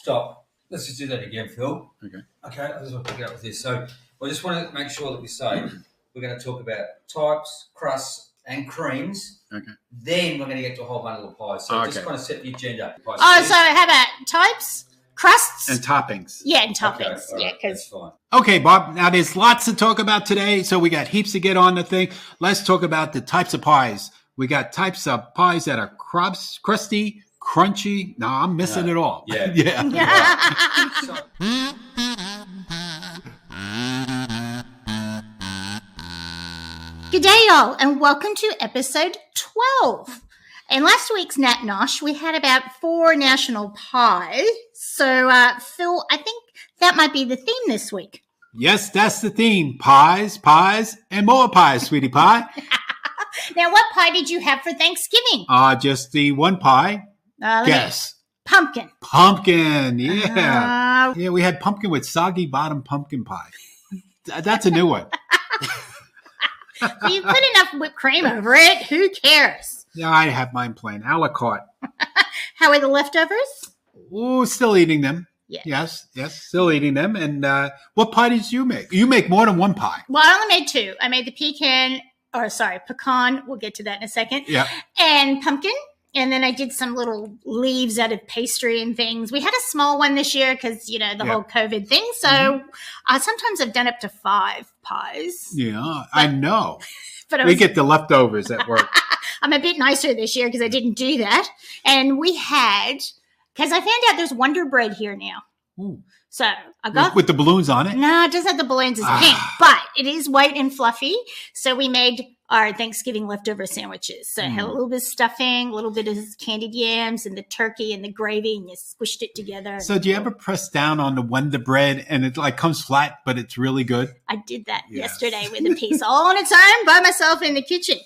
Stop. Let's just do that again, Phil. Okay. I just want to pick it up with this. So I just want to make sure that we say we're going to talk about types, crusts, and creams. Okay. Then we're going to get to a whole bundle of pies. So just kind of set the agenda. So how about types, crusts? And toppings. Yeah, and toppings. Okay, yeah, right, that's fine. Okay, Bob. Now, there's lots to talk about today, so we got heaps to get on the thing. Let's talk about the types of pies. We got types of pies that are crusty, crunchy. No, I'm missing it all. Yeah. Yeah. Gdayall, and welcome to episode 12. In last week's Nat Nosh, we had about 4 national pies. So, Phil, I think that might be the theme this week. Yes, that's the theme. Pies, and more pies, sweetie pie. Now, what pie did you have for Thanksgiving? Just the one pie. Guess. Pumpkin. Pumpkin, yeah. Yeah, we had pumpkin with soggy bottom pumpkin pie. That's a new one. So you put enough whipped cream over it. Who cares? Yeah, I have mine plain, a la carte. How are the leftovers? Oh, still eating them. Yeah. Yes, still eating them. And what pie did you make? You make more than one pie. Well, I only made 2. I made the pecan. We'll get to that in a second. Yeah. And pumpkin. And then I did some little leaves out of pastry and things. We had a small one this year because, the whole COVID thing. So sometimes I've done up to 5 pies. Yeah, I know. But we get the leftovers at work. I'm a bit nicer this year because I didn't do that. And we had, because I found out there's Wonder Bread here now. Ooh. So I got with the balloons on it? No, it doesn't have the balloons. It's pink, but it is white and fluffy. So we made our Thanksgiving leftover sandwiches. So I had a little bit of stuffing, a little bit of candied yams, and the turkey and the gravy, and you squished it together. So do you ever press down on the Wonder Bread and it comes flat, but it's really good? I did that yesterday with a piece all on its own by myself in the kitchen.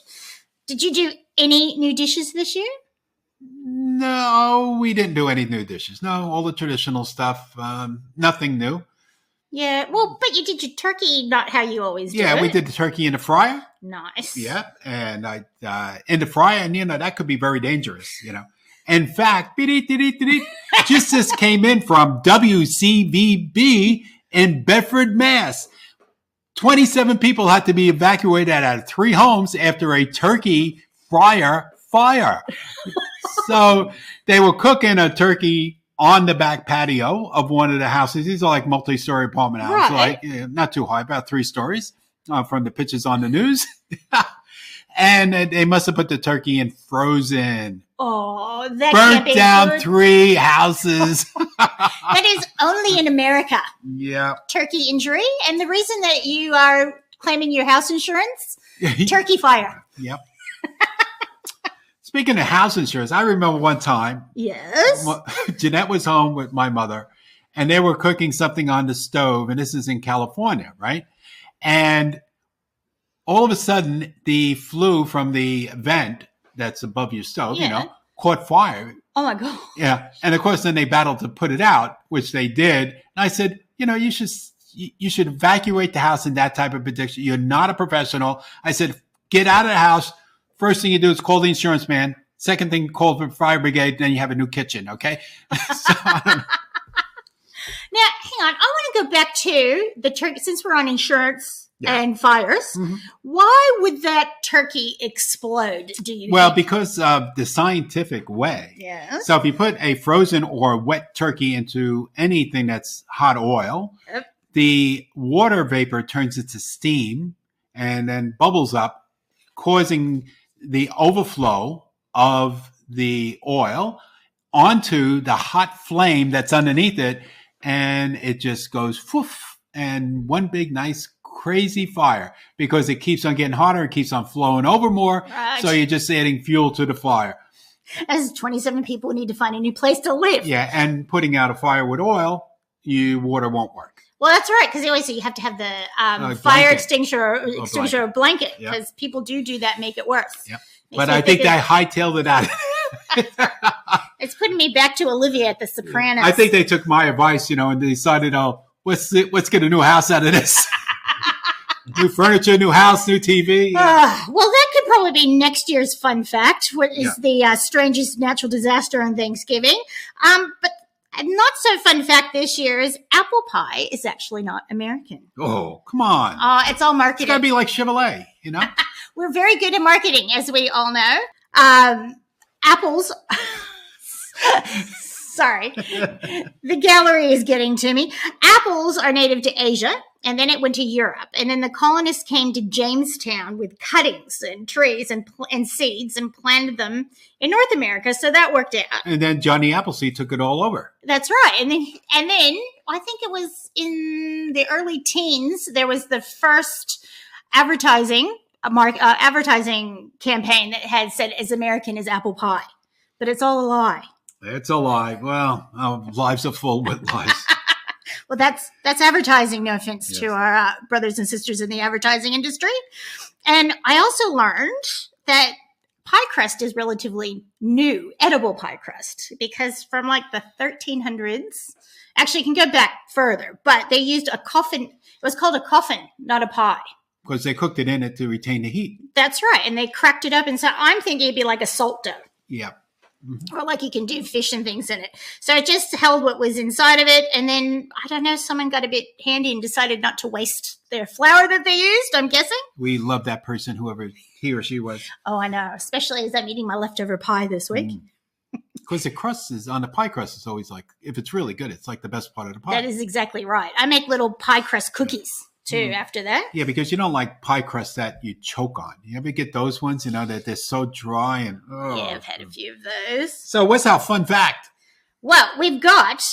Did you do any new dishes this year? No, we didn't do any new dishes. No, all the traditional stuff. Nothing new. Yeah, well, but you did your turkey not how you always do it. Yeah, we did the turkey in the fryer. Nice. Yeah, and I in the fryer, and that could be very dangerous. In fact, just this came in from WCVB in Bedford, Mass. 27 people had to be evacuated out of 3 homes after a turkey fryer fire. So they were cooking a turkey on the back patio of one of the houses. These are like multi-story apartment houses, right. Not too high, about 3 stories from the pictures on the news. And they must have put the turkey in frozen. Oh, that burnt can't down be 3 houses. That is only in America. Yeah. Turkey injury. And the reason that you are claiming your house insurance, turkey fire. Yep. Speaking of house insurance, I remember one time. Yes. Jeanette was home with my mother, and they were cooking something on the stove, and this is in California, right? And all of a sudden, the flue from the vent that's above your stove, caught fire. Oh, my God. Yeah. And, of course, then they battled to put it out, which they did. And I said, you should evacuate the house in that type of prediction. You're not a professional. I said, get out of the house. First thing you do is call the insurance man. Second thing, call the fire brigade. Then you have a new kitchen, okay? Now, hang on. I want to go back to the turkey, since we're on insurance and fires. Mm-hmm. Why would that turkey explode, do you think? Because of the scientific way. Yes. So if you put a frozen or wet turkey into anything that's hot oil, the water vapor turns into steam and then bubbles up, causing the overflow of the oil onto the hot flame that's underneath it, and it just goes woof, and one big nice crazy fire because it keeps on getting hotter, it keeps on flowing over more, so you're just adding fuel to the fire. As 27 people need to find a new place to live. Yeah, and putting out a fire with oil, water won't work. Well, that's right, because they always say you have to have the fire extinguisher blanket, because people do that, make it worse. Yep. But I think they hightailed it out. It's putting me back to Olivia at The Sopranos. I think they took my advice, and they decided, let's get a new house out of this. New furniture, new house, new TV. Well, that could probably be next year's fun fact. What is the strangest natural disaster on Thanksgiving? But A not so fun fact this year is apple pie is actually not American. Oh, come on. It's all marketing. It's got to be like Chevrolet, you know? We're very good at marketing, as we all know. Apples. Sorry. The gallery is getting to me. Apples are native to Asia, and then it went to Europe. And then the colonists came to Jamestown with cuttings and trees and seeds and planted them in North America. So that worked out. And then Johnny Appleseed took it all over. That's right. And then I think it was in the early teens, there was the first advertising campaign that had said as American as apple pie. But it's all a lie. It's a lie. Well, our lives are full with lies. Well, that's advertising. No offense to our brothers and sisters in the advertising industry. And I also learned that pie crust is relatively new, edible pie crust, because from like the 1300s, actually, you can go back further, but they used a coffin. It was called a coffin, not a pie. Because they cooked it in it to retain the heat. That's right. And they cracked it up. And so I'm thinking it'd be like a salt dough. Yeah. Mm-hmm. Or like you can do fish and things in it. So it just held what was inside of it. And then, I don't know, someone got a bit handy and decided not to waste their flour that they used, I'm guessing. We love that person, whoever he or she was. Oh, I know. Especially as I'm eating my leftover pie this week. Because the crust is, on the pie crust, is always like, if it's really good, it's like the best part of the pie. That is exactly right. I make little pie crust cookies too after that. Yeah, because you don't like pie crust that you choke on. You ever get those ones, you know, that they're so dry and Yeah, I've had a few of those. So what's our fun fact? Well, we've got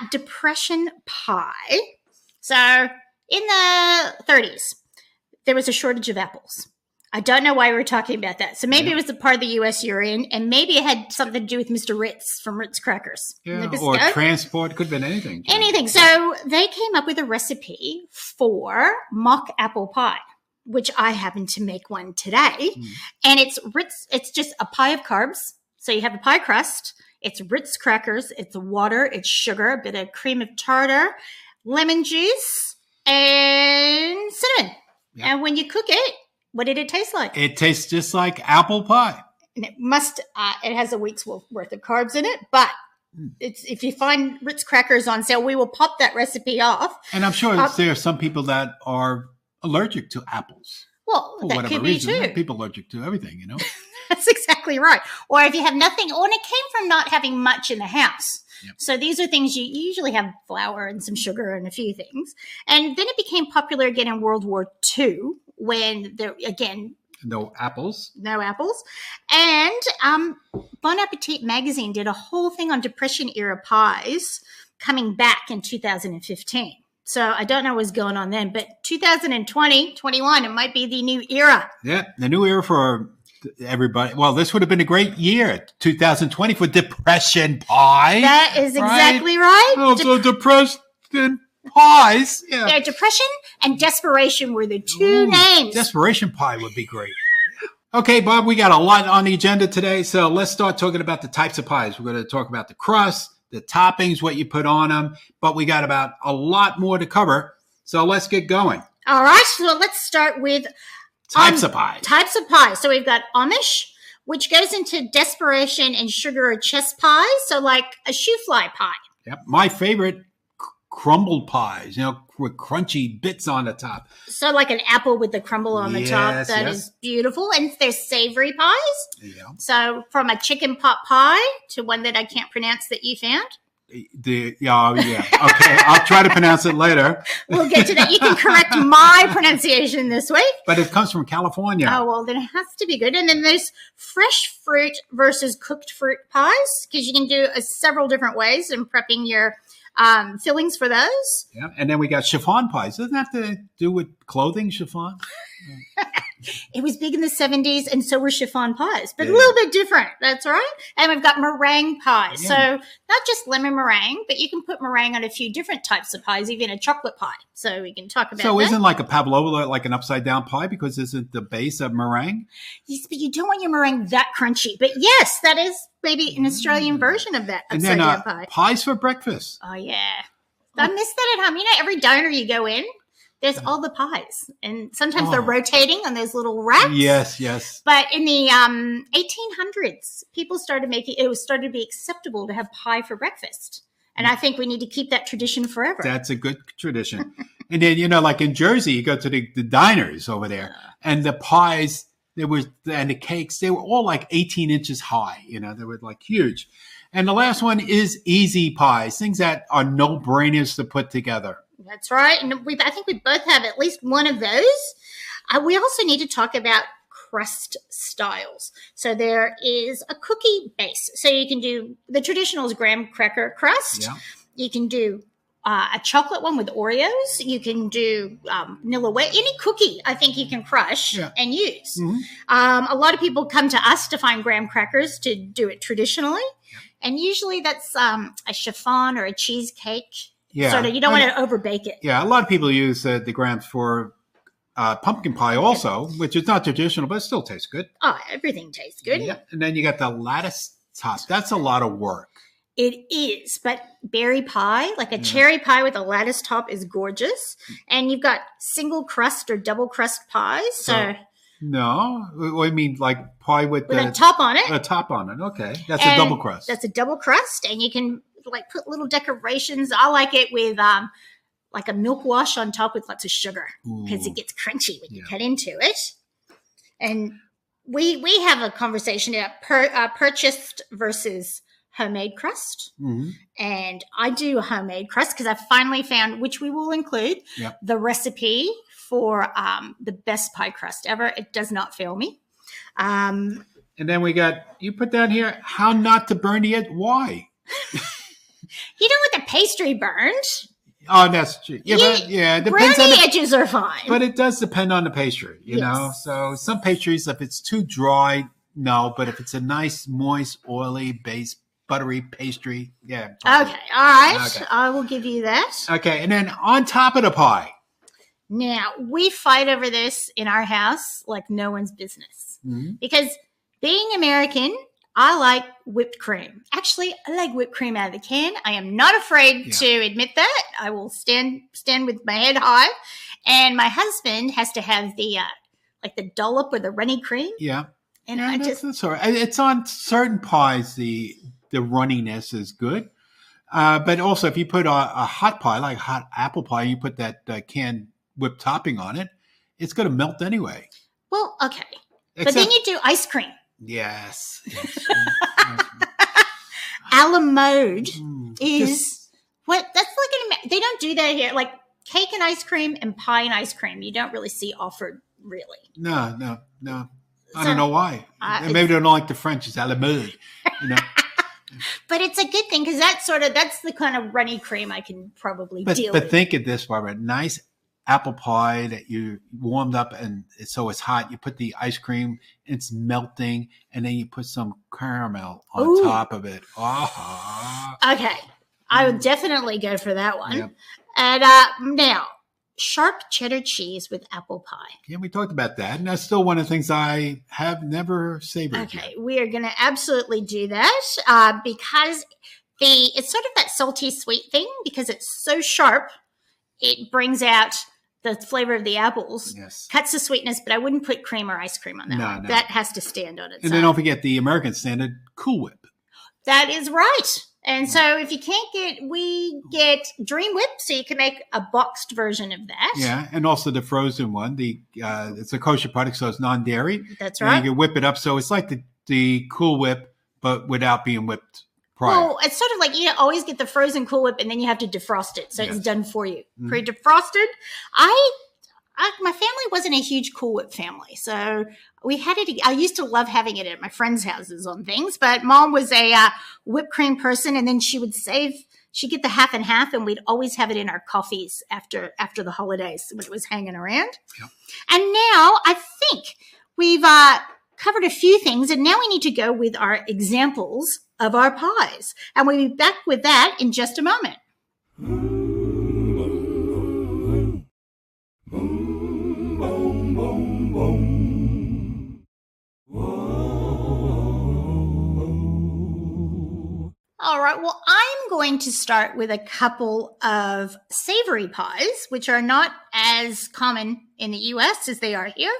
depression pie. So in the 30s, there was a shortage of apples. I don't know why we're talking about that. So maybe it was the part of the U.S. you're in, and maybe it had something to do with Mr. Ritz from Ritz Crackers. Yeah, or transport. Could have been anything. Anything. So they came up with a recipe for mock apple pie, which I happen to make one today. And it's Ritz. It's just a pie of carbs. So you have a pie crust. It's Ritz Crackers. It's water. It's sugar, a bit of cream of tartar, lemon juice, and cinnamon. Yep. And when you cook it, what did it taste like? It tastes just like apple pie. And it has a week's worth of carbs in it, but if you find Ritz Crackers on sale, we will pop that recipe off. And I'm sure there are some people that are allergic to apples. Well, for that whatever could be reason. too. People allergic to everything, you know? That's exactly right. Or if you have nothing, or it came from not having much in the house. Yep. So these are things you usually have flour and some sugar and a few things. And then it became popular again in World War II when there, again, no apples. And Bon Appetit magazine did a whole thing on Depression era pies coming back in 2015. So I don't know what's going on then, but 2020, 21, it might be the new era. Yeah, the new era for everybody. Well, this would have been a great year, 2020, for depression pie. That is exactly right. Oh, so depressed pies. Yeah, depression and desperation were the two names. Desperation pie would be great. Okay, Bob, we got a lot on the agenda today, so let's start talking about the types of pies. We're going to talk about the crust, the toppings, what you put on them, but we got about a lot more to cover, so let's get going. All right, so let's start with types of pies. Types of pies. So we've got Amish, which goes into desperation and sugar or chess pies, so like a shoe fly pie. Yep, my favorite, crumbled pies, you know, with crunchy bits on the top. So like an apple with the crumble on the top. That is beautiful. And there's savory pies. Yeah. So from a chicken pot pie to one that I can't pronounce that you found. Yeah. Okay, I'll try to pronounce it later. We'll get to that. You can correct my pronunciation this week. But it comes from California. Oh, well, then it has to be good. And then there's fresh fruit versus cooked fruit pies, because you can do several different ways in prepping your fillings for those. Yeah, and then we got chiffon pies. Doesn't that have to do with clothing, chiffon? It was big in the 70s, and so were chiffon pies, but a little bit different. That's right. And we've got meringue pies. Yeah. So not just lemon meringue, but you can put meringue on a few different types of pies, even a chocolate pie. So we can talk about that. So isn't like a pavlova like an upside-down pie, because isn't the base of meringue? Yes, but you don't want your meringue that crunchy. But yes, that is maybe an Australian version of that upside-down pie. Pies for breakfast. Oh, yeah. I miss that at home. You know, every diner you go in, there's all the pies, and sometimes they're rotating on those little racks. Yes. But in the 1800s, people started making it. Started to be acceptable to have pie for breakfast, And I think we need to keep that tradition forever. That's a good tradition. And then, like in Jersey, you go to the diners over there, and the pies, and the cakes, they were all like 18 inches high. They were like huge. And the last one is easy pies, things that are no-brainers to put together. That's right. And I think we both have at least one of those. We also need to talk about crust styles. So there is a cookie base. So you can do the traditional is graham cracker crust. Yeah. You can do a chocolate one with Oreos. You can do vanilla whey. Any cookie, I think you can crush and use. Mm-hmm. A lot of people come to us to find graham crackers to do it traditionally. Yeah. And usually that's a chiffon or a cheesecake. Yeah. Sort of, you don't want to overbake it. Yeah, a lot of people use the grahams for pumpkin pie also, which is not traditional, but it still tastes good. Oh, everything tastes good. Yeah. And then you got the lattice top. That's a lot of work. It is, but berry pie, like a cherry pie with a lattice top is gorgeous. And you've got single crust or double crust pies. So no, I mean like pie with a top on it. A top on it. Okay. That's a double crust. That's a double crust. And you can like put little decorations. I like it with like a milk wash on top with lots of sugar because it gets crunchy when you cut into it. And we have a conversation about purchased versus homemade crust. Mm-hmm. And I do a homemade crust because I finally found, which we will include, the recipe for the best pie crust ever. It does not fail me. And then we got, you put down here, how not to burn the edge. Why? You don't want the pastry burned. Oh, that's true. Yeah, it depends brownie edges are fine. But it does depend on the pastry, you know? So some pastries, if it's too dry, no. But if it's a nice, moist, oily, base, buttery pastry, yeah. Probably. Okay, all right. Okay. I will give you that. Okay, and then on top of the pie. Now, we fight over this in our house like no one's business. Mm-hmm. Because being American, I like whipped cream. Actually, I like whipped cream out of the can. I am not afraid to admit that. I will stand with my head high. And my husband has to have the like the dollop or the runny cream. Yeah. And that's all right. It's on certain pies, the runniness is good. But also if you put a hot pie, like hot apple pie, you put that canned whipped topping on it, it's going to melt anyway. Well, okay. But then you do ice cream. Yes. A la mode is what that's like. They don't do that here. Like cake and ice cream and pie and ice cream, you don't really see offered. Really? No. I don't know why. Maybe they don't like the French. It's a la mode, you know. But it's a good thing because that's the kind of runny cream I can probably deal with. But think of this, Barbara. Nice apple pie that you warmed up and so it's hot. You put the ice cream, it's melting, and then you put some caramel on top of it. Oh. Okay. I would definitely go for that one. Yep. And now, sharp cheddar cheese with apple pie. Yeah, we talked about that. And that's still one of the things I have never savored. Okay, we are going to absolutely do that because it's sort of that salty sweet thing because it's so sharp. It brings out the flavor of the apples, cuts the sweetness, but I wouldn't put cream or ice cream on that one. No. That has to stand on its own. And then don't forget the American standard Cool Whip. That is right. And so if you can't we get Dream Whip, so you can make a boxed version of that. Yeah, and also the frozen one. It's a kosher product, so it's non-dairy. That's right. And you can whip it up, so it's like the Cool Whip, but without being whipped prior. Well, it's sort of like you always get the frozen Cool Whip, and then you have to defrost it, so it's done for you. Mm-hmm. Pre-defrosted. My family wasn't a huge Cool Whip family, so we had it. I used to love having it at my friends' houses on things, but Mom was a whipped cream person, and then she'd get the half and half, and we'd always have it in our coffees after the holidays when it was hanging around. Yep. And now I think we've covered a few things, and now we need to go with our examples of our pies, and we'll be back with that in just a moment. All right, well, I'm going to start with a couple of savory pies, which are not as common in the U.S. as they are here.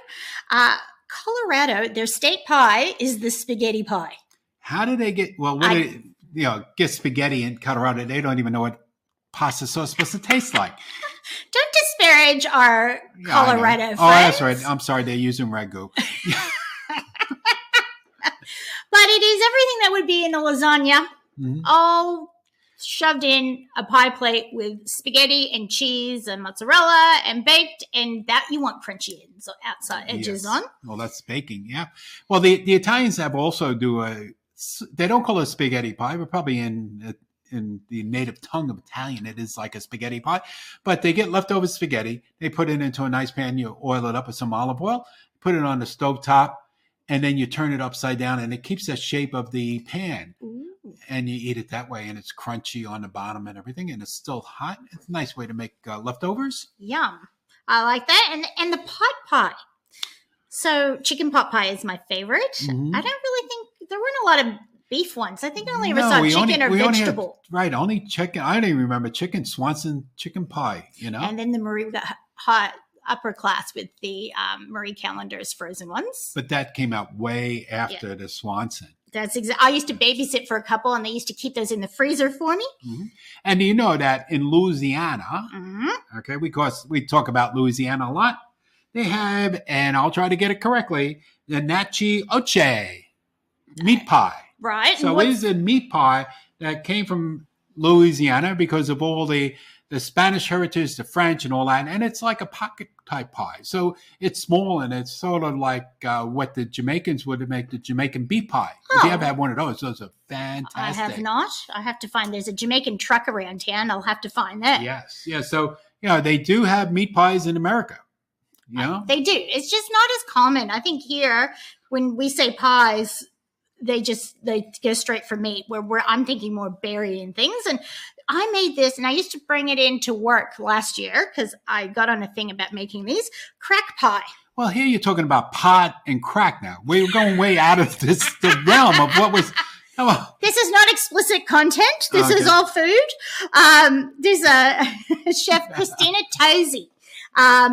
Colorado, their state pie is the spaghetti pie. How do they get, get spaghetti in Colorado, they don't even know what pasta sauce is supposed to taste like. Don't disparage our Colorado friends. Oh, that's right. I'm sorry, they're using ragu. But it is everything that would be in a lasagna, all shoved in a pie plate with spaghetti and cheese and mozzarella and baked, and that you want crunchy outside edges on. Well, that's baking, yeah. Well, the Italians have also they don't call it spaghetti pie, but probably in the native tongue of Italian, it is like a spaghetti pie. But they get leftover spaghetti, they put it into a nice pan, you oil it up with some olive oil, put it on the stovetop, and then you turn it upside down, and it keeps the shape of the pan. Ooh. And you eat it that way, and it's crunchy on the bottom and everything, and it's still hot. It's a nice way to make leftovers. Yum. I like that. And the pot pie. So chicken pot pie is my favorite. Mm-hmm. I don't really think there weren't a lot of beef ones. I think I only ever saw chicken or vegetable. Only chicken. I don't even remember chicken, Swanson chicken pie, And then the Marie got hot upper class with the Marie Callender's frozen ones. But that came out way after the Swanson. That's exactly. I used to babysit for a couple, and they used to keep those in the freezer for me. Mm-hmm. And you know that in Louisiana, okay, because we talk about Louisiana a lot, they have, and I'll try to get it correctly, the Natchi Oche meat pie. Right. So it is a meat pie that came from Louisiana because of all the Spanish heritage, the French and all that. And it's like a pocket type pie. So it's small, and it's sort of like what the Jamaicans would make the Jamaican beef pie. If you ever had one of those are fantastic. I have not. I have to find, there's a Jamaican truck around town. I'll have to find that. Yes. Yeah. So, they do have meat pies in America. They do. It's just not as common. I think here, when we say pies, they go straight for meat, where I'm thinking more berry and things. And I made this, and I used to bring it into work last year because I got on a thing about making these crack pie. Well, here you're talking about pot and crack now. We're going way out of the realm of what was. This is not explicit content. This is all food. There's a chef, Christina Tosi.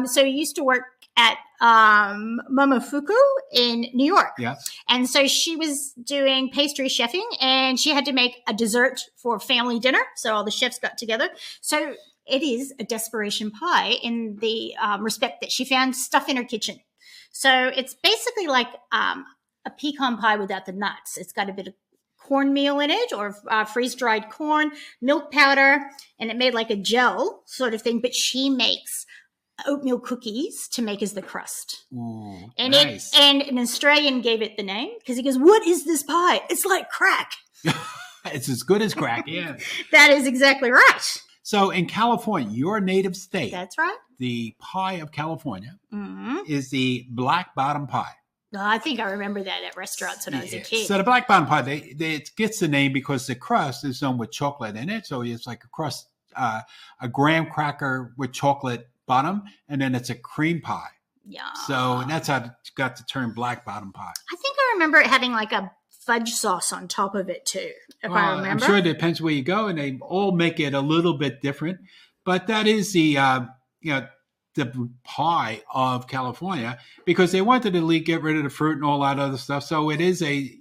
So he used to work at Momofuku in New York. Yes. And so she was doing pastry chefing, and she had to make a dessert for family dinner. So all the chefs got together. So it is a desperation pie in the respect that she found stuff in her kitchen. So it's basically like a pecan pie without the nuts. It's got a bit of cornmeal in it, or freeze-dried corn, milk powder, and it made like a gel sort of thing. But she makes oatmeal cookies to make as the crust. Ooh, and nice. And an Australian gave it the name because he goes, "What is this pie? It's like crack." It's as good as crack, yeah. That is exactly right. So in California, your native state. That's right. The pie of California is the black bottom pie. I think I remember that at restaurants when I was a kid. So the black bottom pie, it gets the name because the crust is done with chocolate in it. So it's like a crust, a graham cracker with chocolate bottom, and then it's a cream pie. Yeah. So that's how it got the term black bottom pie. I think I remember it having like a fudge sauce on top of it too, if I remember. I'm sure it depends where you go, and they all make it a little bit different. But that is the pie of California, because they wanted to get rid of the fruit and all that other stuff. So it is a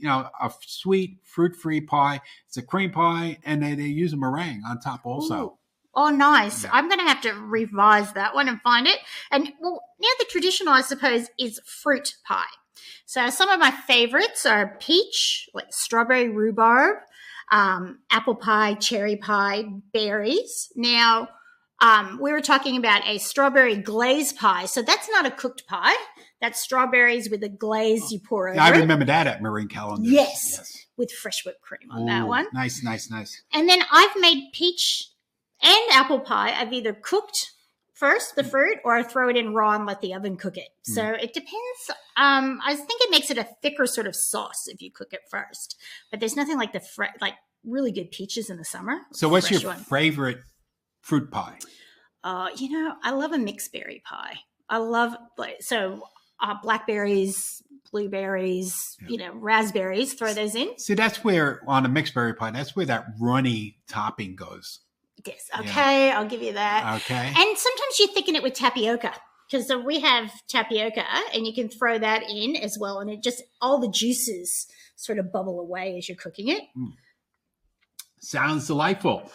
sweet fruit-free pie. It's a cream pie, and they use a meringue on top also. Ooh. Oh, nice. Yeah. I'm going to have to revise that one and find it. And now the traditional, I suppose, is fruit pie. So some of my favorites are peach, like strawberry rhubarb, apple pie, cherry pie, berries. Now, we were talking about a strawberry glaze pie. So that's not a cooked pie. That's strawberries with a glaze you pour over. I remember that at Marie Callender's. Yes. With fresh whipped cream on that one. Nice. And then I've made peach and apple pie. I've either cooked first the fruit, or I throw it in raw and let the oven cook it. So it depends. I think it makes it a thicker sort of sauce if you cook it first. But there's nothing like really good peaches in the summer. So what's your favorite fruit pie? I love a mixed berry pie. I love blackberries, blueberries, raspberries, throw those in. See, that's where, on a mixed berry pie, that's where that runny topping goes. Yes. Okay. Yeah. I'll give you that. Okay. And sometimes you thicken it with tapioca, because we have tapioca, and you can throw that in as well. And it just, all the juices sort of bubble away as you're cooking it. Sounds delightful.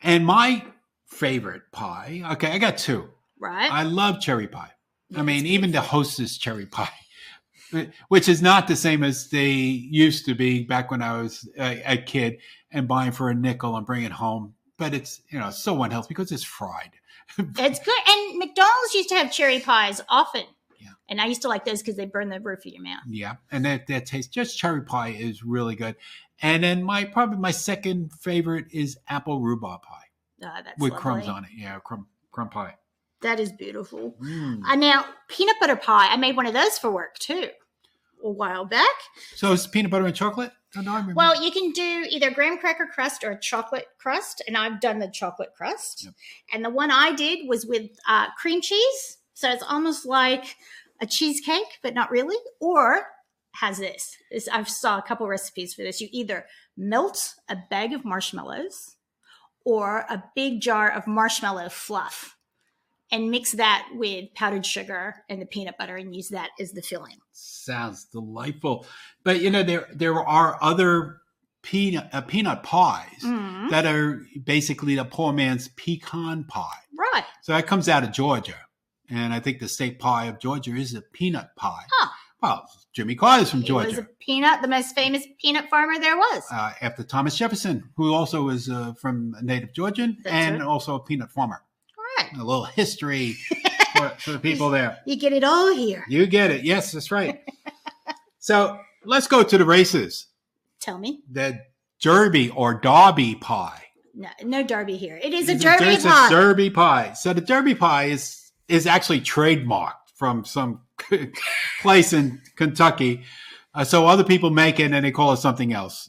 And my favorite pie, okay, I got two. Right. I love cherry pie. Yeah, I mean, it's even the Hostess cherry pie, which is not the same as they used to be back when I was a kid and buying for a nickel and bringing it home. But it's, so unhealthy because it's fried. It's good. And McDonald's used to have cherry pies often. Yeah. And I used to like those because they burn the roof of your mouth. Yeah. And that taste, just cherry pie is really good. And then probably my second favorite is apple rhubarb pie. That's with lovely. crumbs on it. Yeah, crumb pie. That is beautiful. Mm. Now, peanut butter pie. I made one of those for work too a while back. So it's peanut butter and chocolate? Oh, no, I remember. Well, you can do either graham cracker crust or a chocolate crust, and I've done the chocolate crust. Yep. And the one I did was with cream cheese, so it's almost like a cheesecake, but not really. Or has this. I've saw a couple recipes for this. You either melt a bag of marshmallows or a big jar of marshmallow fluff and mix that with powdered sugar and the peanut butter and use that as the filling. Sounds delightful. But, there are other peanut pies that are basically the poor man's pecan pie. Right. So that comes out of Georgia. And I think the state pie of Georgia is a peanut pie. Huh. Well, Jimmy Carter's from He Georgia. was the most famous peanut farmer there was. After Thomas Jefferson, who also was from a native Georgian and also a peanut farmer. All right. A little history for the people there. You get it all here. You get it. Yes, that's right. So let's go to the races. Tell me. The Derby or Derby pie. No Derby here. It is a It's Derby it's pie. a Derby pie. So the Derby pie is actually trademarked from some place in Kentucky. So other people make it and they call it something else,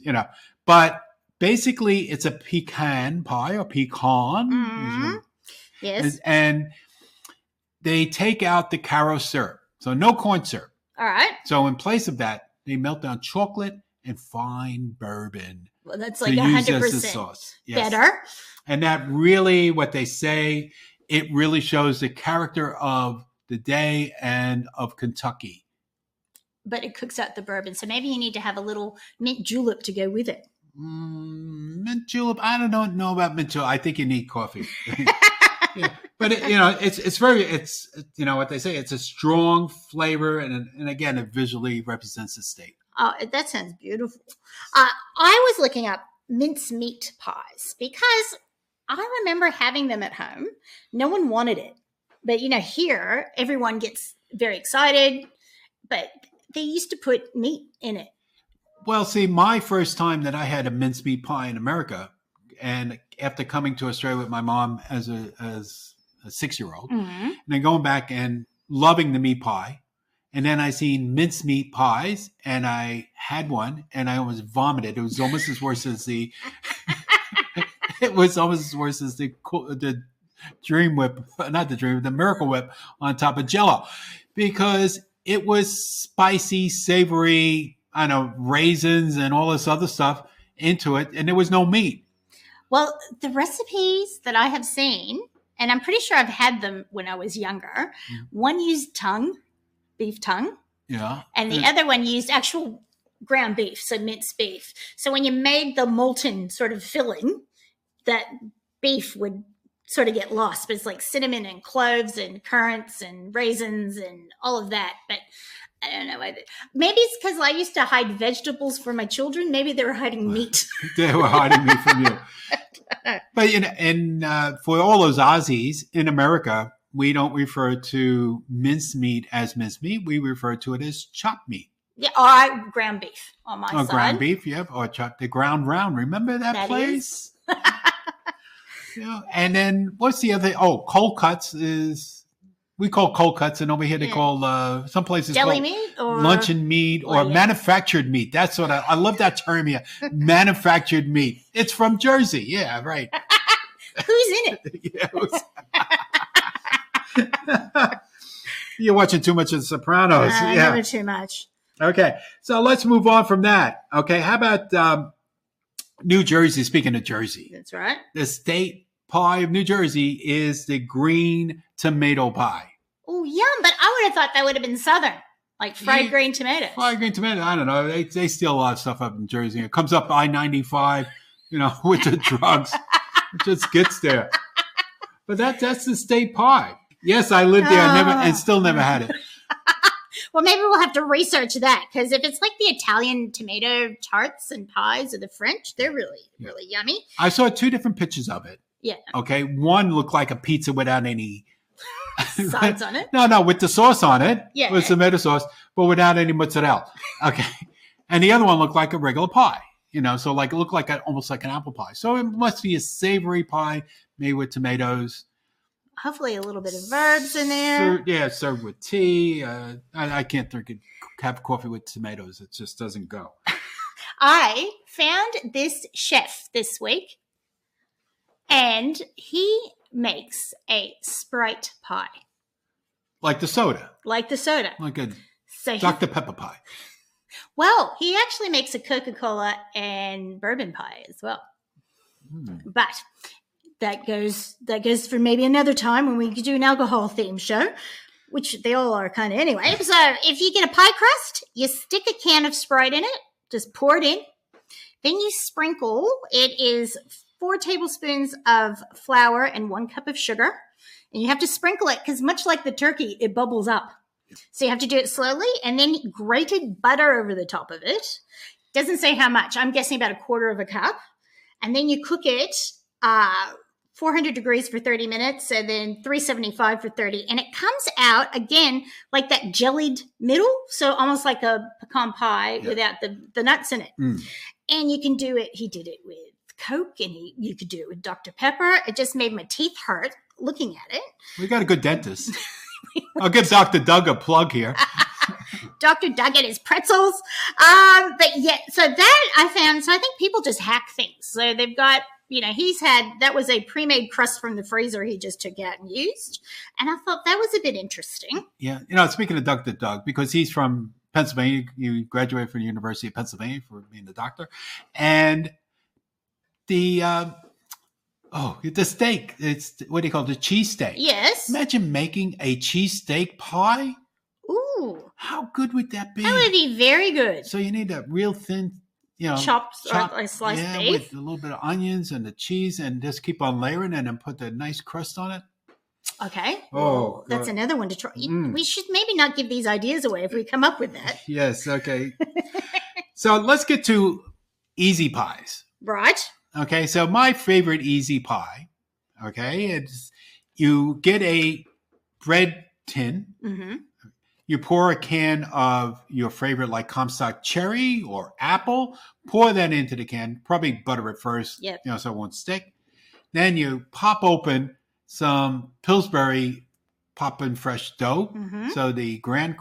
But basically, it's a pecan pie or pecan. Mm-hmm. Yes. And they take out the caro syrup. So no corn syrup. All right. So in place of that, they melt down chocolate and fine bourbon. Well, that's to like use as the 100% sauce. Yes. better. And that really, what they say, it really shows the character of the day and of Kentucky. But it cooks out the bourbon. So maybe you need to have a little mint julep to go with it. Mint julep. I don't know about mint julep. I think you need coffee. Yeah. But it's what they say. It's a strong flavor, and again, it visually represents the state. Oh, that sounds beautiful. I was looking up mincemeat pies because I remember having them at home. No one wanted it, but here everyone gets very excited. But they used to put meat in it. Well, see, my first time that I had a mincemeat pie in America, and after coming to Australia with my mom as a 6-year-old, and then going back and loving the meat pie, and then I seen mincemeat pies, and I had one, and I almost vomited. It was almost as worse as the. It was almost as worse as the Dream Whip, not the Dream, the Miracle Whip on top of Jell-O, because it was spicy, savory. I know, raisins and all this other stuff into it, and there was no meat. Well, the recipes that I have seen, and I'm pretty sure I've had them when I was younger, one used beef tongue. Yeah. And the other one used actual ground beef, so minced beef. So when you made the molten sort of filling, that beef would sort of get lost. But it's like cinnamon and cloves and currants and raisins and all of that. But I don't know. Maybe it's because I used to hide vegetables for my children. Maybe they were hiding meat. They were hiding meat from you. But for all those Aussies in America, we don't refer to mincemeat as mincemeat. We refer to it as chopped meat. Yeah, or ground beef on my side. Ground beef, yep. Or chopped the ground round. Remember that place? Yeah. And then what's the other? Oh, cold cuts is. We call cold cuts, and over here they call some places deli call meat or luncheon meat or manufactured meat. That's what I love that term here. Manufactured meat. It's from Jersey. Yeah, right. Who's in it? You're watching too much of The Sopranos. Never too much. Okay, so let's move on from that. Okay, how about New Jersey? Speaking of Jersey, that's right. The state pie of New Jersey is the green tomato pie. Oh, yum! But I would have thought that would have been Southern, like fried green tomatoes. Fried green tomato. I don't know. They steal a lot of stuff up in Jersey. It comes up I-95. with the drugs. It just gets there. But that's the state pie. Yes, I lived there and still never had it. Well, maybe we'll have to research that, because if it's like the Italian tomato tarts and pies or the French, they're really, really yummy. I saw 2 different pictures of it. Yeah. Okay. One looked like a pizza without any sides on it. No, with the sauce on it. Yeah. With tomato sauce, but without any mozzarella. Okay. And the other one looked like a regular pie. So like it looked like almost like an apple pie. So it must be a savory pie made with tomatoes. Hopefully a little bit of herbs in there. Served with tea. I can't have coffee with tomatoes. It just doesn't go. I found this chef this week, and he makes a Sprite pie. Like the soda. Like a Dr. Pepper pie. Well, he actually makes a Coca-Cola and bourbon pie as well. But that goes for maybe another time when we do an alcohol themed show, which they all are kind of anyway. So if you get a pie crust, you stick a can of Sprite in it, just pour it in. Then you sprinkle. It is 4 tablespoons of flour and 1 cup of sugar. And you have to sprinkle it because much like the turkey, it bubbles up. So you have to do it slowly, and then grated butter over the top of it. Doesn't say how much. I'm guessing about 1/4 cup. And then you cook it 400 degrees for 30 minutes, and then 375 for 30. And it comes out, again, like that jellied middle, so almost like a pecan pie without the nuts in it. And you can do it. He did it with Coke, and you could do it with Dr. Pepper. It just made my teeth hurt looking at it. We got a good dentist. I'll give Dr. Doug a plug here. Dr. Doug and his pretzels. But yeah, so that I found, so I think people just hack things. So they've got, that was a pre-made crust from the freezer he just took out and used. And I thought that was a bit interesting. Yeah. Speaking of Dr. Doug, because he's from Pennsylvania, you graduated from the University of Pennsylvania for being a doctor. And the steak, it's, what do you call it? The cheesesteak. Yes. Imagine making a cheesesteak pie. Ooh. How good would that be? That would be very good. So you need a real thin, chopped or sliced beef. With a little bit of onions and the cheese, and just keep on layering and then put the nice crust on it. Okay. Oh, that's another one to try. We should maybe not give these ideas away if we come up with that. Yes. Okay. So let's get to easy pies. Right. Okay. So my favorite easy pie, it's you get a bread tin. Mm-hmm. You pour a can of your favorite, like Comstock cherry or apple. Pour that into the can. Probably butter it first, so it won't stick. Then you pop open some Pillsbury poppin' fresh dough. Mm-hmm. So the grand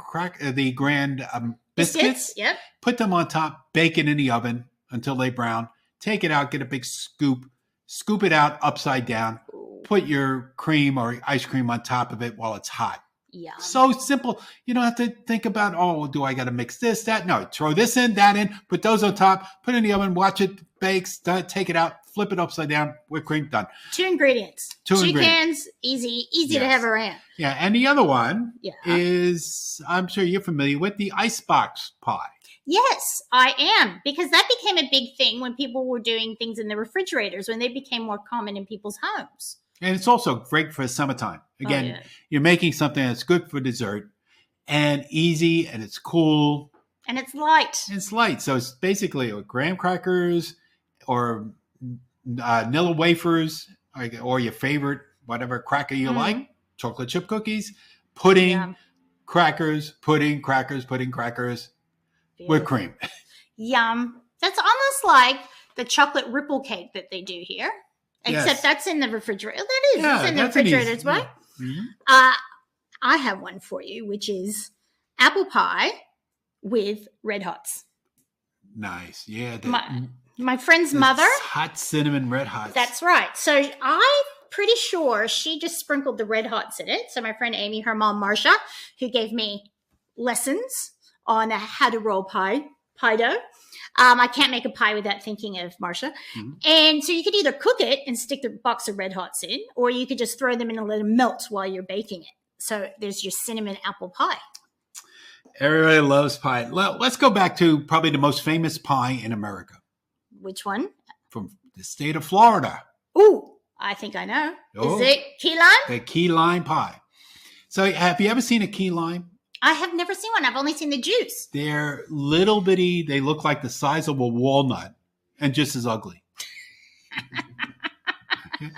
biscuits. Yep. Put them on top. Bake it in the oven until they brown. Take it out. Get a big scoop. Scoop it out upside down. Put your cream or ice cream on top of it while it's hot. Yum. So simple. You don't have to think about, do I got to mix this, that? No, throw this in, that in, put those on top, put it in the oven, watch it bakes, take it out, flip it upside down, whipped cream, done. 2 ingredients. 2 cans, easy to have around. Yeah, and the other one is, I'm sure you're familiar with, the icebox pie. Yes, I am, because that became a big thing when people were doing things in the refrigerators, when they became more common in people's homes. And it's also great for summertime. Again, you're making something that's good for dessert and easy, and it's cool. And it's light. It's light. So it's basically graham crackers or Nilla wafers or your favorite, whatever cracker you like, chocolate chip cookies, pudding, crackers, pudding, crackers, whipped cream. Yum. That's almost like the chocolate ripple cake that they do here. Except that's in the refrigerator. That is. It's in the refrigerator as well. Yeah. Mm-hmm. I have one for you, which is apple pie with Red Hots. Nice. Yeah. My friend's mother. Hot cinnamon Red Hots. That's right. So I'm pretty sure she just sprinkled the Red Hots in it. So my friend Amy, her mom, Marcia, who gave me lessons on how to roll pie dough. I can't make a pie without thinking of Marcia. Mm-hmm. And so you could either cook it and stick the box of Red Hots in, or you could just throw them in and let them melt while you're baking it. So there's your cinnamon apple pie. Everybody loves pie. Let's go back to probably the most famous pie in America. Which one? From The state of Florida. Ooh, I think I know. Oh. Is it key lime? The key lime pie. So have you ever seen a key lime? I have never seen one. I've only seen the juice. They're little bitty. They look like the size of a walnut and just as ugly. Okay.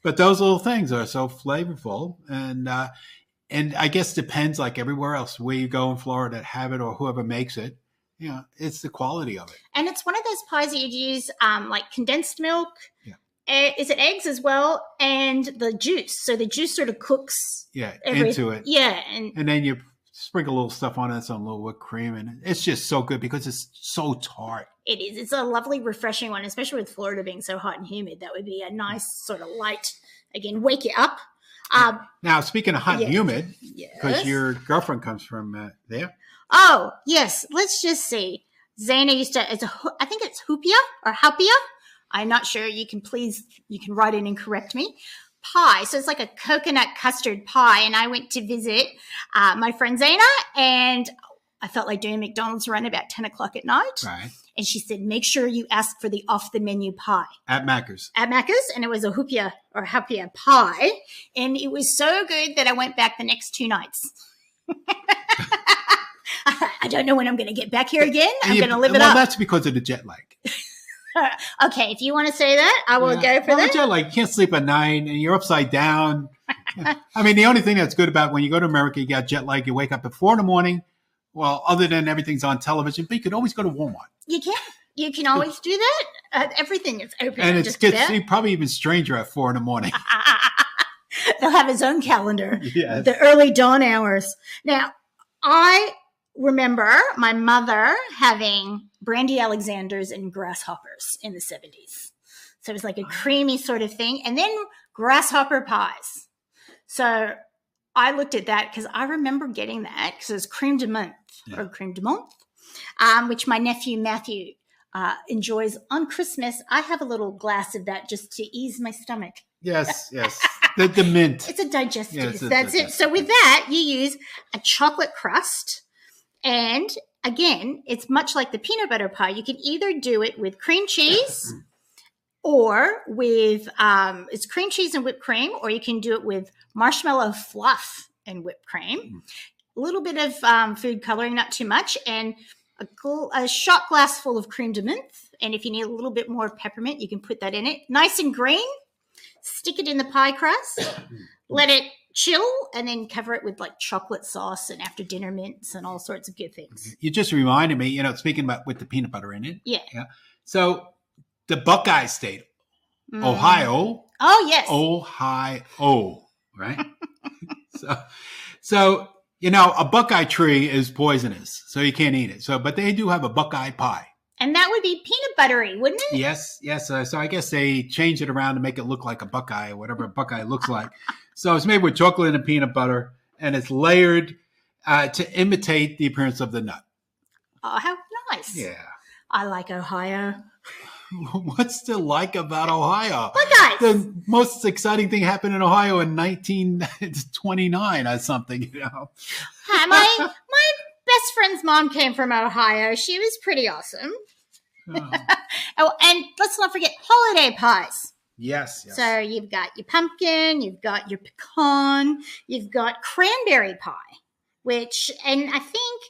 But those little things are so flavorful. And I guess depends like everywhere else where you go in Florida to have it or whoever makes it. It's the quality of it. And it's one of those pies that you'd use like condensed milk. Yeah. Is it eggs as well? And the juice. So the juice sort of cooks. Yeah, into it. Yeah. And then you sprinkle a little stuff on it, some little whipped cream. And it's just so good because it's so tart. It is. It's a lovely, refreshing one, especially with Florida being so hot and humid. That would be a nice sort of light, again, wake you up. Now, speaking of hot and humid, yes. because your girlfriend comes from there. Oh, yes. Let's just see. Zaina used to, I think it's hoopia or hapia. I'm not sure. You can write in and correct me. Pie. So it's like a coconut custard pie. And I went to visit my friend Zaina, and I felt like doing McDonald's run about 10 o'clock at night. Right. And she said, make sure you ask for the off-the-menu pie. At Macca's. And it was a hoopia or hapia pie. And it was so good that I went back the next 2 nights. I don't know when I'm going to get back here again. I'm going to live it up. Well, that's because of the jet lag. Okay, if you want to say that, I will go for that. Jet lag, you can't sleep at night and you're upside down. I mean, the only thing that's good about when you go to America, you got jet lag, you wake up at 4 a.m. Well, other than everything's on television, but you could always go to Walmart. You can. You can always do that. Everything is open. And it's probably even stranger at 4 a.m. They'll have his own calendar. Yes. The early dawn hours. Now, I remember my mother having Brandy Alexander's and grasshoppers in the 70s. So it was like a creamy sort of thing. And then grasshopper pies. So I looked at that because I remember getting that because it was creme de menthe or creme de menthe, which my nephew Matthew enjoys on Christmas. I have a little glass of that just to ease my stomach. Yes. The mint. It's a digestive. Yes, That's it. So with that, you use a chocolate crust. And again, it's much like the peanut butter pie. You can either do it with cream cheese or with it's cream cheese and whipped cream, or you can do it with marshmallow fluff and whipped cream. A little bit of food coloring, not too much, and a shot glass full of creme de menthe. And if you need a little bit more peppermint, you can put that in it. Nice and green. Stick it in the pie crust. Let it chill, and then cover it with like chocolate sauce and after dinner mints and all sorts of good things. You just reminded me, speaking about with the peanut butter in it. Yeah. So the Buckeye State, Ohio. Oh, yes. Ohio, right? So a Buckeye tree is poisonous, so you can't eat it. But they do have a Buckeye pie. And that would be peanut buttery, wouldn't it? Yes. So I guess they changed it around to make it look like a Buckeye or whatever a Buckeye looks like. So it's made with chocolate and peanut butter, and it's layered to imitate the appearance of the nut. Oh, how nice. Yeah. I like Ohio. What's to like about Ohio? Buckeyes. The most exciting thing happened in Ohio in 1929 or something, Hi, my best friend's mom came from Ohio. She was pretty awesome. Oh, and let's not forget holiday pies. Yes. So you've got your pumpkin, you've got your pecan, you've got cranberry pie, and I think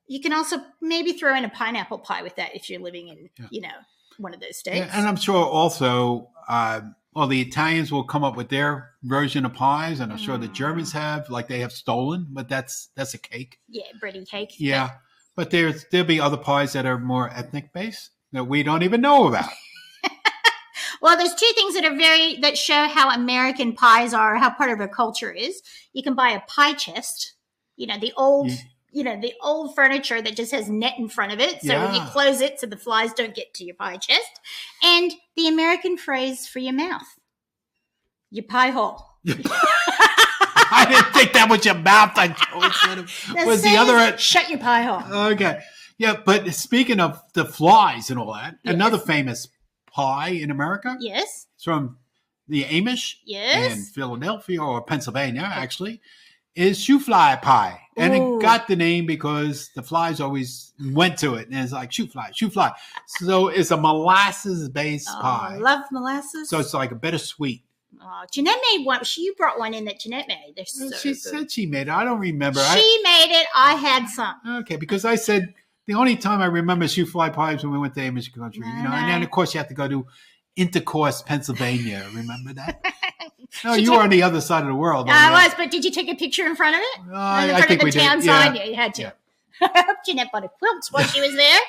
you can also maybe throw in a pineapple pie with that if you're living in, one of those states. Yeah, and I'm sure also, the Italians will come up with their version of pies, and I'm sure the Germans have, like they have Stollen, but that's a cake. Yeah, bready cake. Yeah, but there'll be other pies that are more ethnic based that we don't even know about. Well, there's two things that show how American pies are, how part of our culture is. You can buy a pie chest, the old furniture that just has net in front of it. So when you close it so the flies don't get to your pie chest. And the American phrase for your mouth, your pie hole. I didn't think that was your mouth. Was the other shut your pie hole. Okay. Yeah, but speaking of the flies and all that, another famous pie in America. Yes. It's from the Amish in Philadelphia or Pennsylvania, actually. is shoe fly pie. And Ooh. it got the name because the flies always went to it. And it's like shoe fly, shoe fly. So it's a molasses-based pie. I love molasses. So it's like a bittersweet. Oh, Jeanette made one. You brought one in that Jeanette made. They're so She good. said she made it. I don't remember. She made it. I had some. Okay, because I said the only time I remember shoe fly pie is when we went to Amish country. You know, and then of course you have to go to Intercourse, Pennsylvania. Remember that? No, you were on the other side of the world. I was, but did you take a picture in front of it? I think we did. Town sign? Yeah, you had to. Yeah. I hope Jeanette bought a quilt while she was there.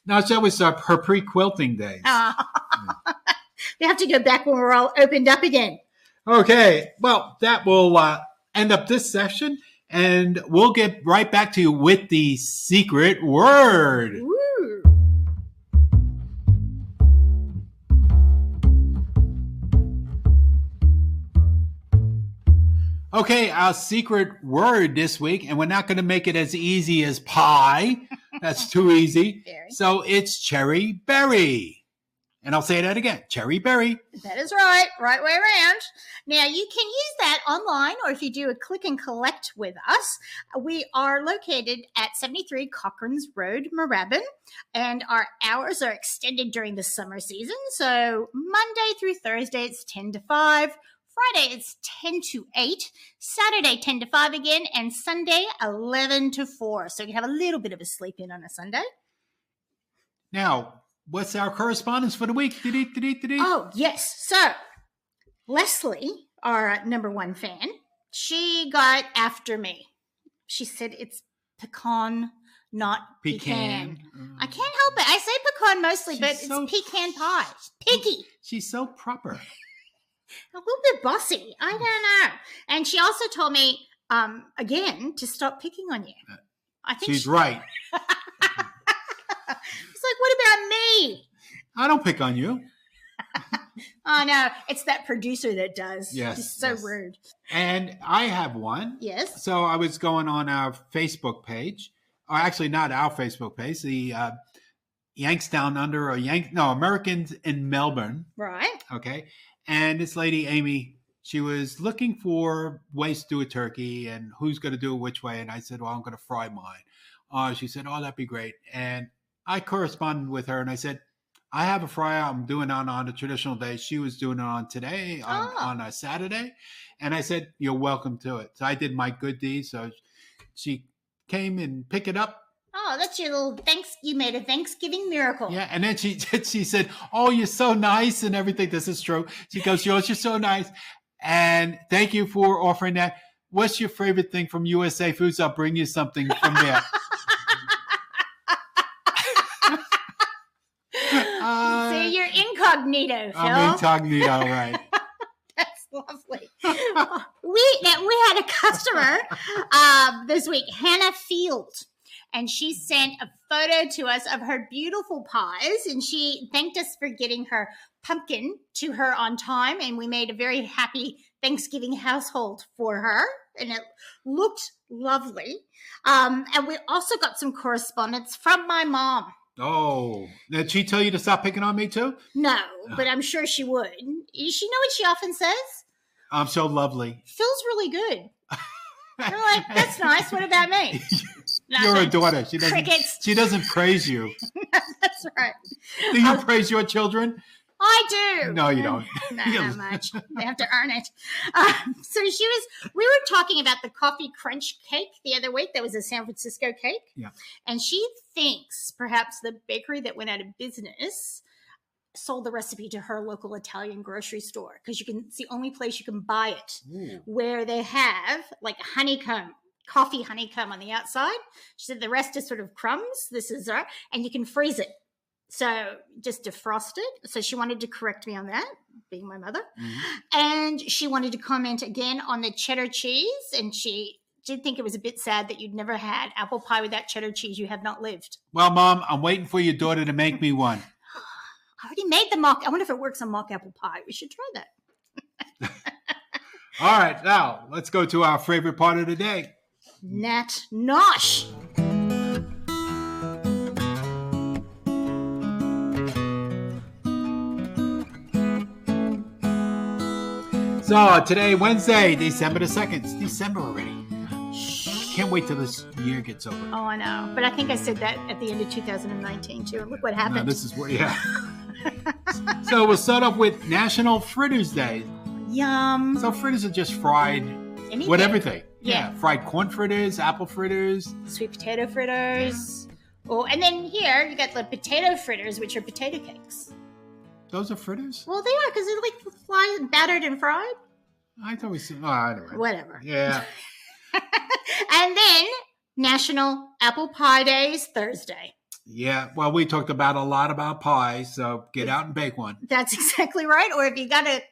No, that was her pre-quilting days. We have to go back when we're all opened up again. Okay, well, that will end up this session, and we'll get right back to you with the secret word. Ooh. Okay, our secret word this week, and we're not going to make it as easy as pie. That's too easy. Very. So it's cherry berry. And I'll say that again, cherry berry. That is right. Right way around. Now, you can use that online, or if you do a click and collect with us, we are located at 73 Cochrane's Road, Moorabbin, and our hours are extended during the summer season. So Monday through Thursday, it's 10 to 5. Friday, it's 10 to 8. Saturday, 10 to 5 again. And Sunday, 11 to 4. So you have a little bit of a sleep in on a Sunday. Now, what's our correspondence for the week? Oh, yes. So Leslie, our number one fan, she got after me. She said it's pecan, not pecan. I can't help it. I say pecan mostly, but it's pecan pie. Picky. She's so proper. A little bit bossy. I don't know. And she also told me, again, to stop picking on you. I think she's right. It's like, what about me? I don't pick on you. Oh, no. It's that producer that does. Yes. He's so rude. And I have one. Yes. So I was going on our Facebook page. Or actually, not our Facebook page. The Yanks Down Under Americans in Melbourne. Right. Okay. And this lady, Amy, she was looking for ways to do a turkey and who's going to do it which way. And I said, well, I'm going to fry mine. She said, oh, that'd be great. And I corresponded with her and I said, I have a fryer. I'm doing it on a traditional day. She was doing it on today, on a Saturday. And I said, you're welcome to it. So I did my good deed. So she came and picked it up. Oh, that's your little you made a Thanksgiving miracle. Yeah, and then she said, oh, you're so nice and everything. This is true. She goes, George, you're so nice. And thank you for offering that. What's your favorite thing from USA Foods? I'll bring you something from there. So you're incognito, Phil. I'm incognito, right. That's lovely. We had a customer this week, Hannah Field. And she sent a photo to us of her beautiful pies. And she thanked us for getting her pumpkin to her on time. And we made a very happy Thanksgiving household for her. And it looked lovely. And we also got some correspondence from my mom. Oh, did she tell you to stop picking on me too? No, but I'm sure she would. She know what she often says? I'm so lovely. Feels really good. You're like, that's nice. What about me? You're a daughter. She doesn't praise you. That's right. Do you praise your children? I do. No, you don't. Not much. They have to earn it. So we were talking about the coffee crunch cake the other week. That was a San Francisco cake. Yeah. And she thinks perhaps the bakery that went out of business sold the recipe to her local Italian grocery store because it's the only place you can buy it. Ooh. Where they have like coffee honeycomb on the outside. She said the rest is sort of crumbs. This is and you can freeze it. So just defrost it. So she wanted to correct me on that, being my mother. Mm-hmm. And she wanted to comment again on the cheddar cheese. And she did think it was a bit sad that you'd never had apple pie without cheddar cheese. You have not lived. Well, Mom, I'm waiting for your daughter to make me one. I already made the mock. I wonder if it works on mock apple pie. We should try that. All right. Now, let's go to our favorite part of the day. Nat Nosh. So today, Wednesday, December the 2nd. It's December already. can't wait till this year gets over. Oh, I know. But I think I said that at the end of 2019 too. And look what happened. No, this is what, yeah. So we'll start off with National Fritters Day. Yum. So fritters are just fried Anything. with everything. Yeah. Fried corn fritters, apple fritters. Sweet potato fritters. Oh, and then here you got the potato fritters, which are potato cakes. Those are fritters? Well, they are because they're like battered and fried. I thought we said, I don't know. Whatever. Yeah. And then National Apple Pie Day is Thursday. Yeah. Well, we talked about a lot about pies, so get out and bake one. That's exactly right. Or if you got a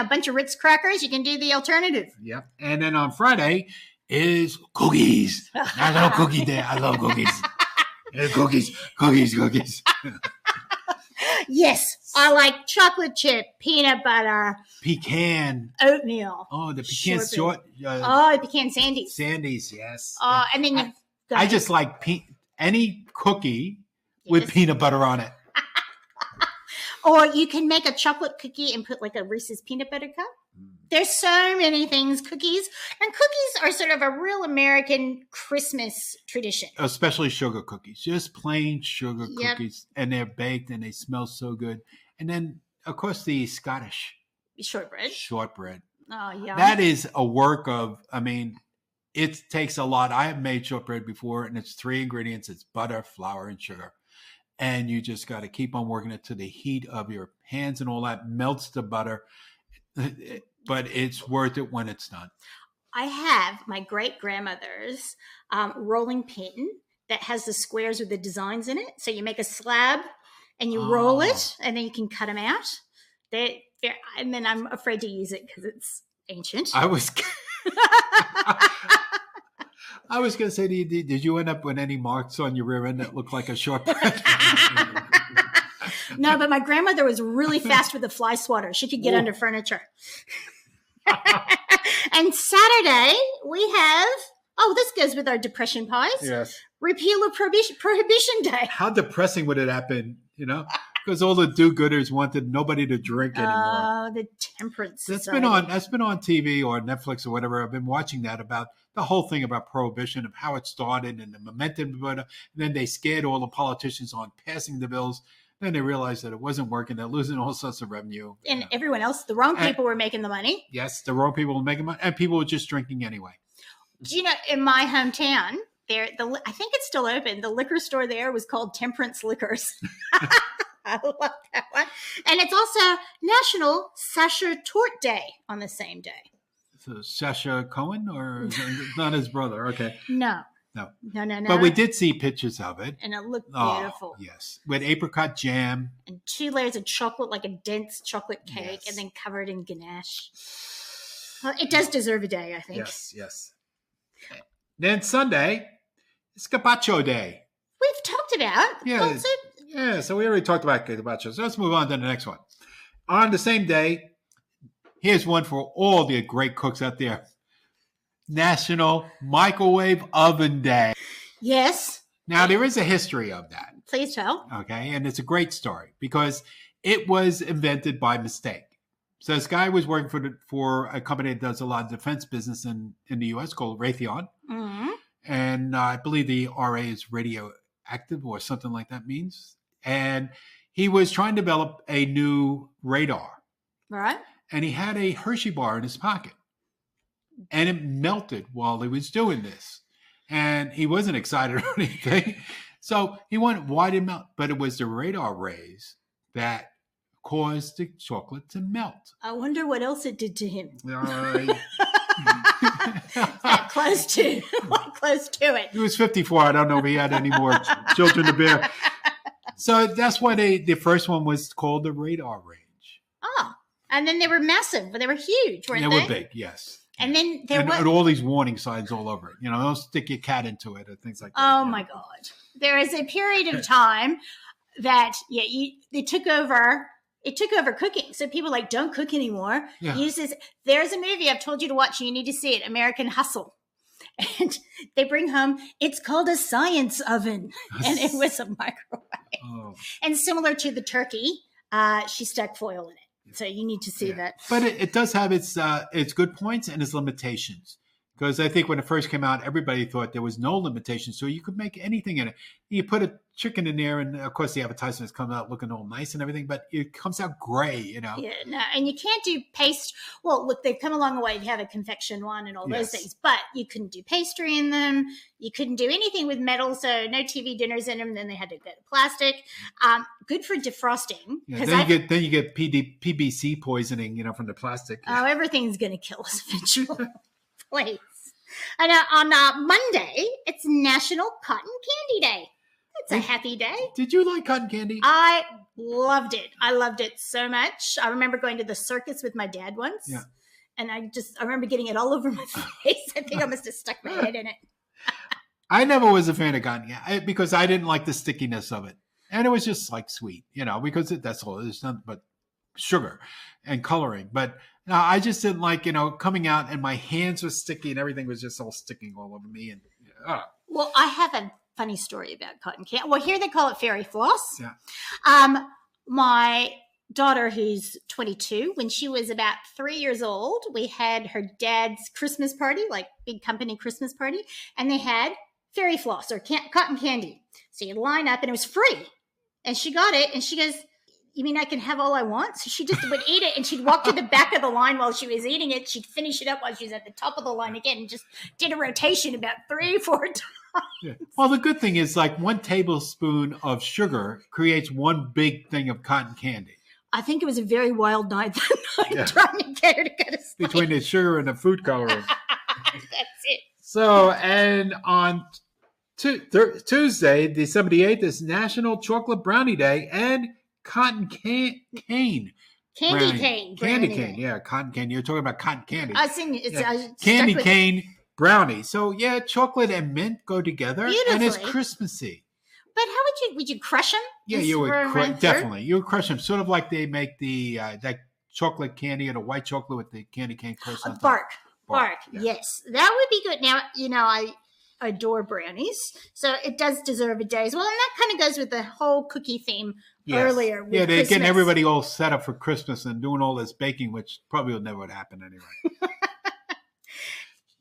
bunch of Ritz crackers, you can do the alternative. Yep. And then on Friday is cookies. National Cookie Day. I love cookies. Cookies. Yes, I like chocolate chip, peanut butter, Pecan. oatmeal. Oh, the pecan Pecan sandies. Sandies, yes. And then I just like any cookie with Yes. peanut butter on it. Or you can make a chocolate cookie and put like a Reese's peanut butter cup. There's so many things, cookies. And cookies are sort of a real American Christmas tradition. Especially sugar cookies. Just plain sugar Yep. cookies. And they're baked and they smell so good. And then, of course, the Scottish Shortbread. shortbread. Oh, yeah. That is a work of, it takes a lot. I have made shortbread before, and it's 3 ingredients. It's butter, flour, and sugar. And you just got to keep on working it to the heat of your hands and all that melts the butter. But it's worth it when it's done. I have my great-grandmother's rolling pin that has the squares with the designs in it. So you make a slab and you roll it, and then you can cut them out. And then I'm afraid to use it because it's ancient. I was going to say to you, did you end up with any marks on your rear end that looked like a shortbread? No, but my grandmother was really fast with the fly swatter. She could get under furniture. And Saturday, we have, this goes with our depression pies. Yes. Repeal of Prohibition Day. How depressing would it have been, Because all the do-gooders wanted nobody to drink anymore. Oh, the temperance That's society. been on TV or Netflix or whatever. I've been watching that about the whole thing about prohibition, of how it started and the momentum of it. And then they scared all the politicians on passing the bills. Then they realized that it wasn't working. They're losing all sorts of revenue. And everyone else, the wrong people were making the money. Yes, the wrong people were making money, and people were just drinking anyway. Do you know, in my hometown, I think it's still open. The liquor store there was called Temperance Liquors. I love that one. And it's also National Sasha Tort Day on the same day. So Sacha Cohen, or not his brother? Okay. No. No. No. But we did see pictures of it. And it looked beautiful. Yes. With apricot jam. And 2 layers of chocolate, like a dense chocolate cake, Yes. and then covered in ganache. Well, it does deserve a day, I think. Yes. Then Sunday, it's Gazpacho Day. We've talked about. Yeah. Yeah, so we already talked about gazpacho. So let's move on to the next one. On the same day, here's one for all the great cooks out there. National Microwave Oven Day. Yes. Now, there is a history of that. Please tell. Okay, and it's a great story because it was invented by mistake. So this guy was working for a company that does a lot of defense business in the U.S. called Raytheon. Mm-hmm. And I believe the RA is radioactive or something like that means. And he was trying to develop a new radar. Right. And he had a Hershey bar in his pocket. And it melted while he was doing this. And he wasn't excited or anything. So he wondered, why did it melt? But it was the radar rays that caused the chocolate to melt. I wonder what else it did to him. That close to it. He was 54. I don't know if he had any more children to bear. So that's why the first one was called the radar range. Oh, and then they were massive, but they were huge, weren't they? They were big, yes. And then and all these warning signs all over it. Don't stick your cat into it or things like that. Oh my God! There is a period of time that it took over cooking. So people don't cook anymore. Yeah. There's a movie I've told you to watch. And you need to see it. American Hustle. And they bring home, it's called a science oven. And it was a microwave. Oh. And similar to the turkey, she stuck foil in it. So you need to see that. But it does have its good points and its limitations. Because I think when it first came out, everybody thought there was no limitation, so you could make anything in it. You put a chicken in there, and of course the advertisements come out looking all nice and everything, but it comes out gray, Yeah, no, and you can't do paste. Well, look, they've come a long way. You have a confection one and all those things, but you couldn't do pastry in them. You couldn't do anything with metal, so no TV dinners in them. Then they had to go to plastic. Good for defrosting. Yeah, then you get PVC poisoning, from the plastic. Oh, everything's going to kill us eventually. Please. And on Monday, it's National Cotton Candy Day. It's a happy day. Did you like cotton candy? I loved it. I loved it so much. I remember going to the circus with my dad once. Yeah. And I remember getting it all over my face. I think I must have stuck my head in it. I never was a fan of cotton candy because I didn't like the stickiness of it. And it was just like sweet, because that's all. There's nothing but sugar and coloring. But no, I just didn't like, coming out and my hands were sticky and everything was just all sticking all over me. And Well, I have a funny story about cotton candy. Well, here they call it fairy floss. Yeah. My daughter, who's 22, when she was about 3 years old, we had her dad's Christmas party, like big company Christmas party, and they had fairy floss or cotton candy. So you line up and it was free. And she got it and she goes, "You mean I can have all I want?" So she just would eat it and she'd walk to the back of the line while she was eating it. She'd finish it up while she was at the top of the line again and just did a rotation about 3-4 times. Yeah. Well, the good thing is like 1 tablespoon of sugar creates 1 big thing of cotton candy. I think it was a very wild night that night trying to get her to go to sleep. Between the sugar and the food coloring. That's it. So, and on Tuesday, December the 8th, is National Chocolate Brownie Day and Cotton Cane. Candy cane. Candy cane, yeah, cotton cane. You're talking about cotton candy. I seen it. Candy cane brownie. So, yeah, chocolate and mint go together. And it's Christmassy. But how would you crush them? Yeah, you would definitely. You would crush them, sort of like they make the that chocolate candy or the white chocolate with the candy cane crust on top. Bark. Yeah. Yes, that would be good. Now, I adore brownies, so it does deserve a day as well. And that kind of goes with the whole cookie theme earlier. Yeah, they're getting everybody all set up for Christmas and doing all this baking, which probably will never happen anyway.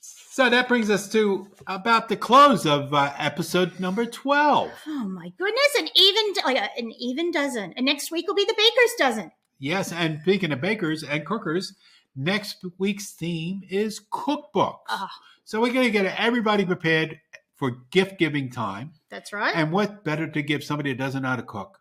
So that brings us to about the close of episode number 12. Oh my goodness, an even dozen. And next week will be the baker's dozen. Yes, and speaking of bakers and cookers, next week's theme is cookbooks. Oh. So we're going to get everybody prepared for gift-giving time. That's right. And what better to give somebody that doesn't know how to cook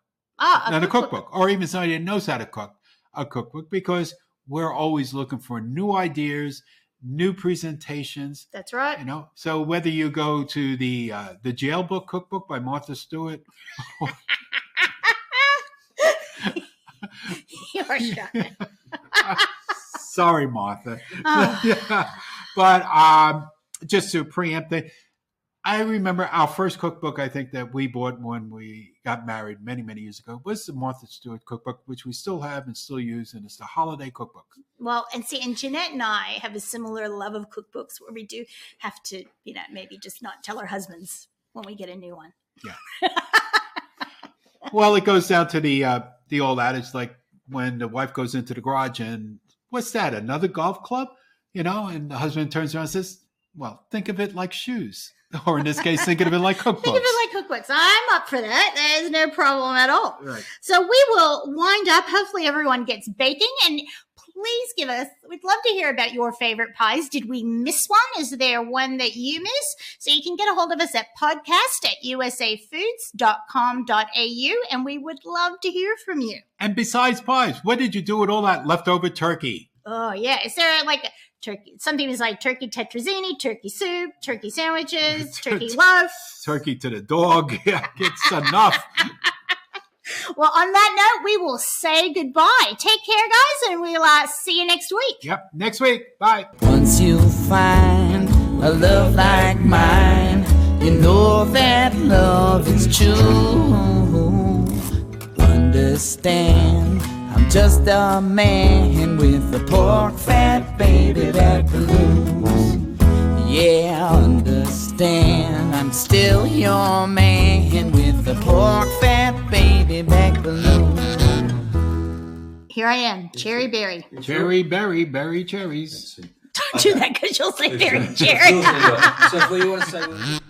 than a cookbook, or even somebody that knows how to cook a cookbook, because we're always looking for new ideas, new presentations. That's right. So whether you go to the Jail Book Cookbook by Martha Stewart. You're shocking. Sorry, Martha. Oh. But just to preempt it, I remember our first cookbook, I think, that we bought when we got married many, many years ago, was the Martha Stewart cookbook, which we still have and still use, and it's the holiday cookbook. Well, and Jeanette and I have a similar love of cookbooks where we do have to, maybe just not tell our husbands when we get a new one. Yeah. Well, it goes down to the old adage, like when the wife goes into the garage and, "What's that, another golf club?" And the husband turns around and says, "Well, think of it like shoes." Or in this case, think of it like cookbooks. Think of it like cookbooks. I'm up for that. There's no problem at all. Right. So we will wind up. Hopefully everyone gets baking. And please we'd love to hear about your favorite pies. Did we miss one? Is there one that you miss? So you can get a hold of us at podcast@usafoods.com.au. And we would love to hear from you. And besides pies, what did you do with all that leftover turkey? Oh, yeah. Is there like turkey? Some people like turkey tetrazzini, turkey soup, turkey sandwiches, turkey loaf. Turkey to the dog. Yeah, it's enough. Well, on that note, we will say goodbye. Take care, guys, and we'll see you next week. Yep, next week. Bye. Once you find a love like mine, you know that love is true. Understand, I'm just a man with a pork fat baby that believes. Yeah, understand, I'm still your man with a pork fat baby back balloon. Here I am, cherry berry. Cherry berry, berry cherries. Don't do that because you'll say they're Jerry. So, what do you want to say?